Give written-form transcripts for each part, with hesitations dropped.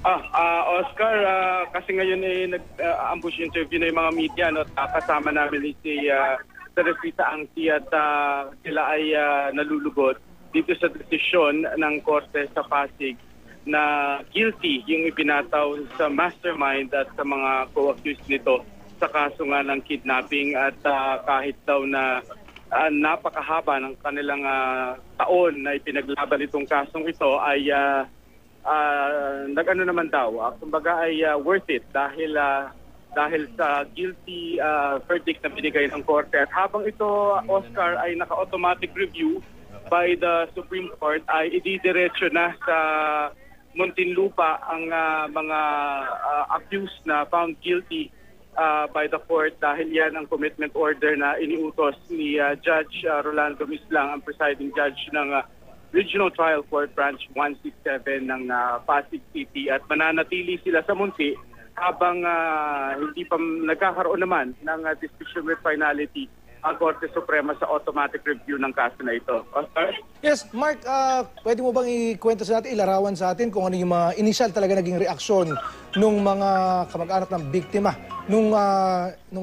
Oscar, kasi ngayon nag-ambush interview na yung mga media, no? Kasama namin si Teresita Angti at sila ay nalulugod dito sa desisyon ng Korte sa Pasig na guilty yung ibinataw sa mastermind at sa mga co-accused nito sa kaso nga ng kidnapping at kahit daw na napakahaba ng kanilang taon na ipinaglaban itong kasong ito ay nag-ano naman daw, kumbaga ay worth it dahil sa guilty verdict na binigay ng korte. At habang ito, Oscar, ay naka-automatic review by the Supreme Court, ay ididiretso na sa Muntinlupa ang mga accused na found guilty by the court dahil yan ang commitment order na iniutos ni Judge Rolando Mislang, ang presiding judge ng Regional Trial Court Branch 167 ng Pasig City, at mananatili sila sa Munti habang hindi pa nagkakaroon naman ng decision with finality ang Korte Suprema sa automatic review ng kaso na ito. Oscar? Yes, Mark, pwede mo bang ikwento sa atin, ilarawan sa atin kung ano yung mga initial talaga naging reaksyon ng mga kamag-anak ng biktima nung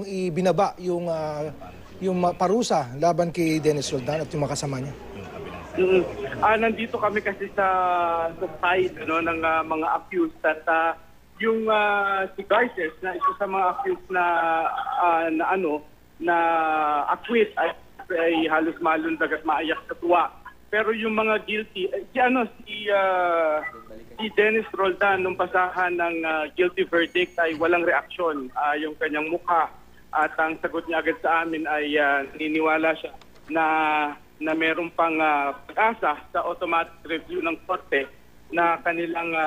ibinaba yung parusa laban kay Dennis Roldan at yung mga kasama niya? Nandito kami kasi sa side ng mga accused at yung si Garces na isa sa mga accused na acquit ay halos malundag at maayak sa tuwa. Pero yung mga guilty, si Dennis Roldan nung pasahan ng guilty verdict ay walang reaksyon. Yung kanyang mukha at ang sagot niya agad sa amin ay naniniwala siya na meron pang pag-asa sa automatic review ng korte na kanilang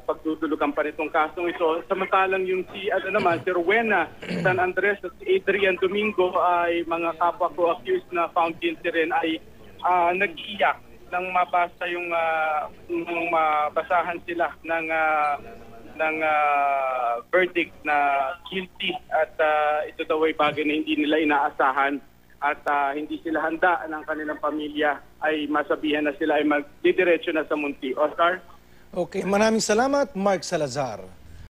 pagdudulugan pa nitong kasong ito. Samantalang yung si Rowena San Andres at si Adrian Domingo ay mga kapwa co-accused na found guilty rin ay nag-iyak nang mabasa nung mabasahan sila ng verdict na guilty at ito daw ay bagay na hindi nila inaasahan at hindi sila handa ng kanilang pamilya ay masabihan na sila ay magdidiretso na sa Munti. Oscar? Okay, maraming salamat, Mark Salazar.